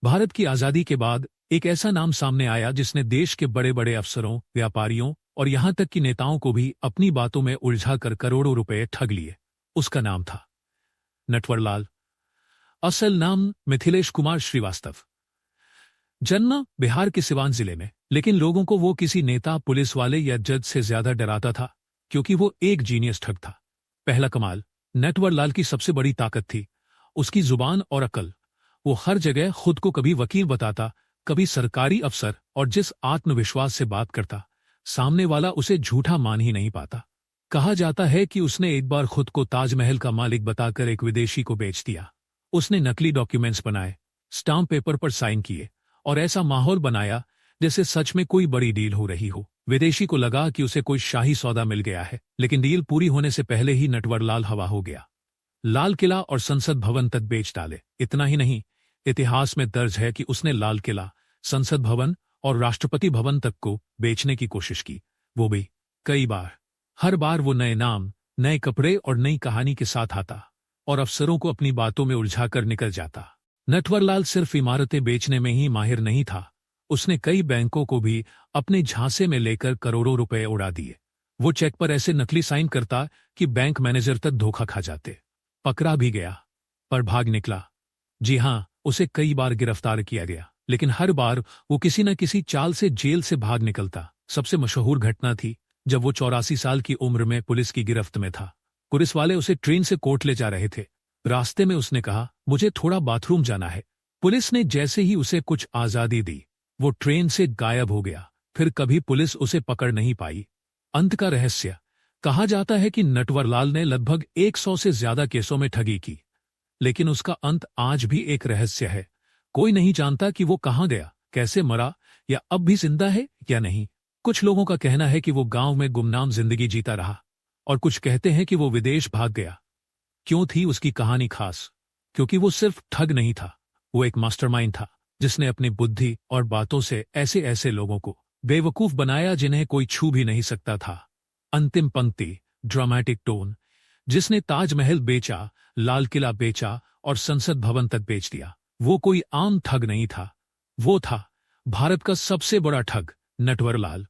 भारत की आजादी के बाद एक ऐसा नाम सामने आया जिसने देश के बड़े बड़े अफसरों, व्यापारियों और यहां तक कि नेताओं को भी अपनी बातों में उलझाकर करोड़ों रुपए ठग लिए। उसका नाम था नटवरलाल। असल नाम मिथिलेश कुमार श्रीवास्तव। जन्म बिहार के सिवान जिले में, लेकिन लोगों को वो किसी नेता, पुलिस वाले या जज से ज्यादा डराता था, क्योंकि वो एक जीनियस ठग था। पहला कमाल नटवरलाल की सबसे बड़ी ताकत थी उसकी जुबान और अकल। वो हर जगह खुद को कभी वकील बताता, कभी सरकारी अफसर, और जिस आत्मविश्वास से बात करता, सामने वाला उसे झूठा मान ही नहीं पाता। कहा जाता है कि उसने एक बार खुद को ताजमहल का मालिक बताकर एक विदेशी को बेच दिया। उसने नकली डॉक्यूमेंट्स बनाए, स्टाम्प पेपर पर साइन किए और ऐसा माहौल बनाया जैसे सच में कोई बड़ी डील हो रही हो। विदेशी को लगा कि उसे कोई शाही सौदा मिल गया है, लेकिन डील पूरी होने से पहले ही नटवरलाल हवा हो गया। लाल किला और संसद भवन तक बेच डाले। इतना ही नहीं, इतिहास में दर्ज है कि उसने लाल किला, संसद भवन और राष्ट्रपति भवन तक को बेचने की कोशिश की, वो भी कई बार। हर बार वो नए नाम, नए कपड़े और नई कहानी के साथ आता और अफसरों को अपनी बातों में उलझाकर निकल जाता। नटवरलाल सिर्फ इमारतें बेचने में ही माहिर नहीं था, उसने कई बैंकों को भी अपने झांसे में लेकर करोड़ों रुपए उड़ा दिए। वो चेक पर ऐसे नकली साइन करता कि बैंक मैनेजर तक धोखा खा जाते। पकड़ा भी गया, पर भाग निकला। जी हां, उसे कई बार गिरफ्तार किया गया, लेकिन हर बार वो किसी न किसी चाल से जेल से भाग निकलता। सबसे मशहूर घटना थी जब वो 84 साल की उम्र में पुलिस की गिरफ्त में था। पुलिस वाले उसे ट्रेन से कोर्ट ले जा रहे थे। रास्ते में उसने कहा, मुझे थोड़ा बाथरूम जाना है। पुलिस ने जैसे ही उसे कुछ आजादी दी, वो ट्रेन से गायब हो गया। फिर कभी पुलिस उसे पकड़ नहीं पाई। अंत का रहस्य। कहा जाता है कि नटवरलाल ने लगभग 100 से ज्यादा केसों में ठगी की, लेकिन उसका अंत आज भी एक रहस्य है। कोई नहीं जानता कि वो कहां गया, कैसे मरा, या अब भी जिंदा है या नहीं। कुछ लोगों का कहना है कि वो गांव में गुमनाम जिंदगी जीता रहा, और कुछ कहते हैं कि वो विदेश भाग गया। क्यों थी उसकी कहानी खास? क्योंकि वो सिर्फ ठग नहीं था, वो एक मास्टरमाइंड था जिसने अपनी बुद्धि और बातों से ऐसे ऐसे लोगों को बेवकूफ बनाया जिन्हें कोई छू भी नहीं सकता था। अंतिम पंक्ति, ड्रामेटिक टोन। जिसने ताजमहल बेचा, लाल किला बेचा और संसद भवन तक बेच दिया, वो कोई आम ठग नहीं था, वो था भारत का सबसे बड़ा ठग, नटवरलाल।